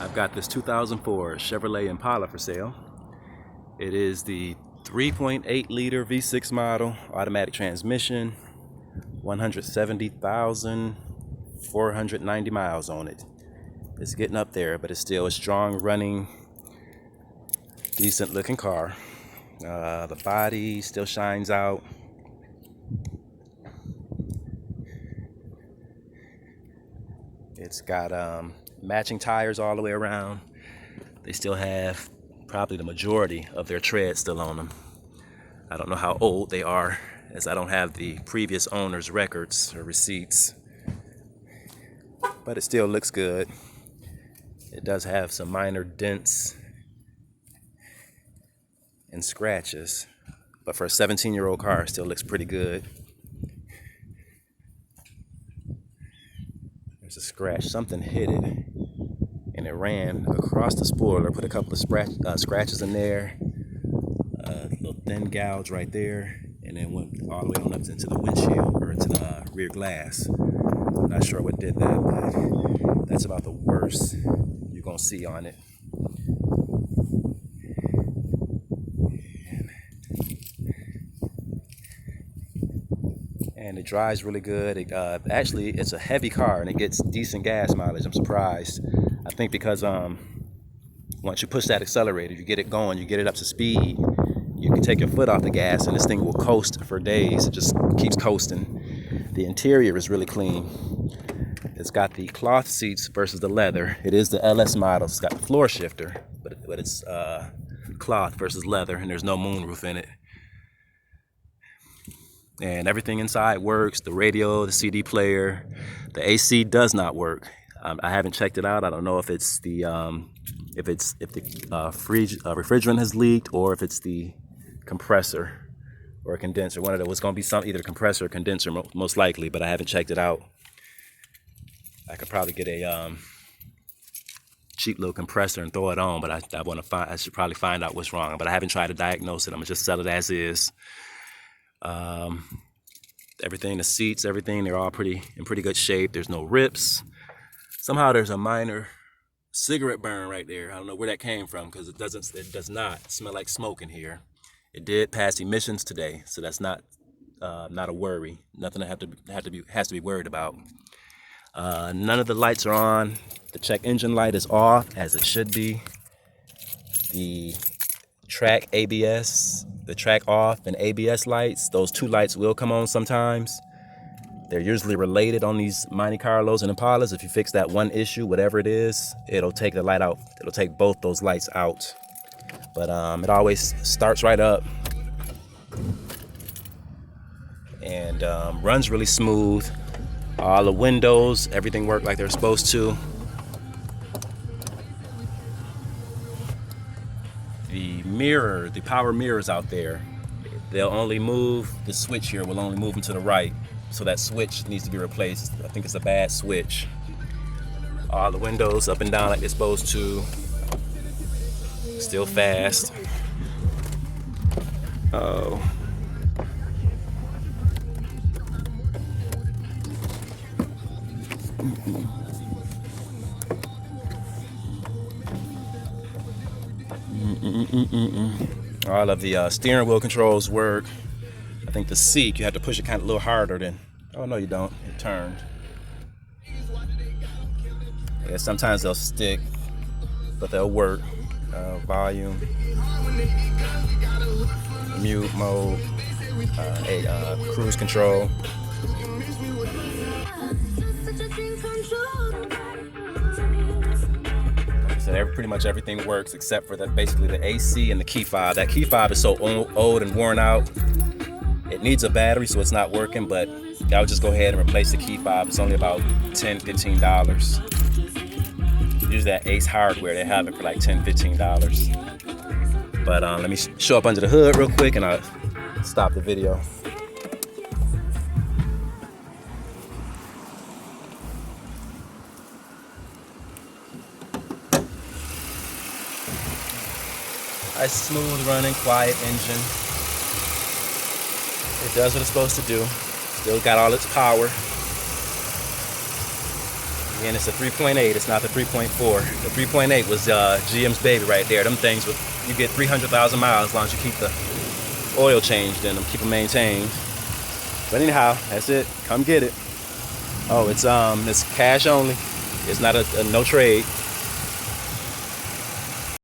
I've got this 2004 Chevrolet Impala for sale. It is the 3.8 liter V6 model, automatic transmission, 170,490 miles on it. It's getting up there, but it's still a strong running, decent looking car. The body still shines out. It's got matching tires all the way around. They still have probably the majority of their tread still on them. I don't know how old they are, as I don't have the previous owner's records or receipts, but it still looks good. It does have some minor dents and scratches, but for a 17-year-old car, it still looks pretty good. There's a scratch, something hit it, and it ran across the spoiler, put a couple of scratches in there, a little thin gouge right there, and then went all the way on up into the windshield, or into the rear glass. I'm not sure what did that, but that's about the worst you're gonna see on it. And it drives really good. Actually, it's a heavy car and it gets decent gas mileage. I'm surprised. I think because once you push that accelerator, you get it going, you get it up to speed, you can take your foot off the gas and this thing will coast for days. It just keeps coasting. The interior is really clean. It's got the cloth seats versus the leather. It is the LS model. It's got the floor shifter, but it's cloth versus leather, and there's no moonroof in it. And everything inside works. The radio, the CD player, the AC does not work. I haven't checked it out. I don't know if it's the refrigerant has leaked, or if it's the compressor or a condenser. One of those. It's going to be either compressor or condenser, most likely. But I haven't checked it out. I could probably get a cheap little compressor and throw it on, but I should probably find out what's wrong. But I haven't tried to diagnose it. I'm gonna just sell it as is. Everything, the seats, everything, they're all in pretty good shape. There's no rips. Somehow there's a minor cigarette burn right there. I don't know where that came from, because it does not smell like smoke in here. It did pass emissions today, so that's not a worry. Nothing has to be worried about. None of the lights are on. The check engine light is off, as it should be. The track ABS, the track off and ABS lights, those two lights will come on sometimes. They're usually related on these Monte Carlos and Impalas. If you fix that one issue, whatever it is, it'll take the light out. It'll take both those lights out. But it always starts right up and runs really smooth. All the windows, everything worked like they're supposed to. The power mirrors out there, they'll only move, the switch here will only move them to the right. So that switch needs to be replaced. I think it's a bad switch. All the windows up and down like they're supposed to. Still fast. Oh. All of the steering wheel controls work. I think the seat, you have to push it kind of a little harder than, oh no you don't, it turned. Yeah, sometimes they'll stick, but they'll work. Volume, mute mode, cruise control. So pretty much everything works except for basically the AC and the key fob. That key fob is so old and worn out. It needs a battery, so it's not working, but I would just go ahead and replace the key fob. It's only about $10, $15. Usually at Ace Hardware, they have it for like $10, $15. But let me show up under the hood real quick and I'll stop the video. Nice, smooth running, quiet engine. It does what it's supposed to do. Still got all its power. And it's a 3.8, it's not the 3.4. The 3.8 was GM's baby right there. Them things, you get 300,000 miles as long as you keep the oil changed in them, keep them maintained. But anyhow, that's it. Come get it. Oh, it's cash only. It's not a no trade.